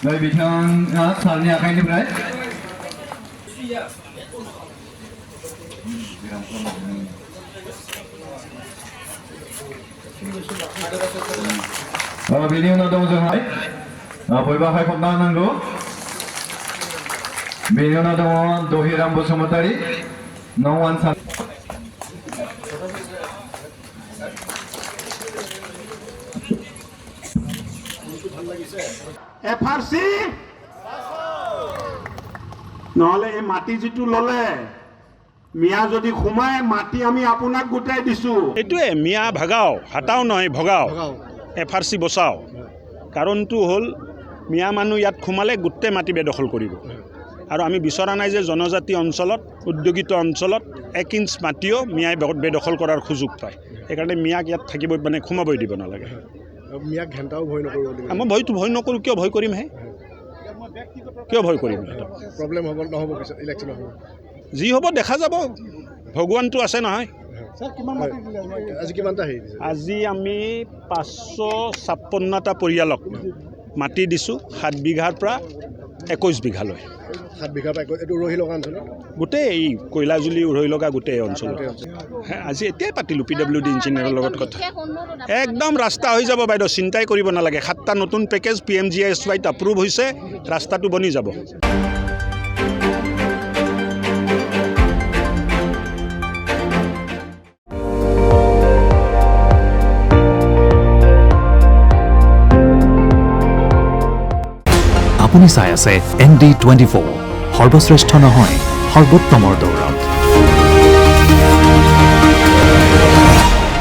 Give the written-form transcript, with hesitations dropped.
Baik, bicara soalnya akan dimulai. Bini udah dong jangan. Boleh hai kau nanggu. Bini udah dong dohiram Bosumutari. No one san. FRC নহলে এই মাটি যেটো ললে মিয়া যদি ঘুমায় মাটি আমি আপোনাক গুটাই দিছো এটোৱে মিয়া ভাগাও হাতাও নহয় ভগাও FRC বচাও কাৰণটো হ'ল মিয়া মানুহ ইয়াত ঘুমালে গুটে মাটি বেদখল কৰিব আৰু আমি বিচৰা নাই যে জনজাতি অঞ্চলত উদ্যোগিত অঞ্চলত 1 ইঞ্চ মাটিও মিয়াই বেদখল কৰাৰ সুযোগ পায় সেইকাৰণে মিয়াক ইয়াত থাকিব মানে ঘুমাবই দিব নালাগে মিয়াক ঘণ্টাও ভয় নকৰিব মই ভয় নকৰোঁ কিয় ভয় কৰিম হে কিয় ভয় কৰিম প্ৰব্লেম হ'ব নহ'ব পিছত ইলেকশ্যন হ'ব যি হ'ব দেখা যাব ভগৱানটো আছে নহয় আজি কিমানটা হেৰি আজি আমি 556টা পৰিয়ালক মাটি দিছোঁ 7 বিঘাৰ পৰা 21 বিঘালৈ 7 বিঘাৰ পৰা এইটো ৰহি লগা অঞ্চল গোটেই এই কয়লাজুলি ৰহি লগা গোটেই অঞ্চল আজি এতিয়াই পাতিলোঁ PWD ইঞ্জিনিয়াৰৰ লগত কথা একদম ৰাস্তা হৈ যাব বাইদেউ চিন্তাই কৰিব নালাগে 7টা নতুন পেকেজ PMGSYত এপ্ৰুভ হৈছে ৰাস্তাটো বনি যাব আপুনি চাই আছে ND24 সৰ্বশ্ৰেষ্ঠ নহয় সৰ্বোত্তমৰ দৌৰ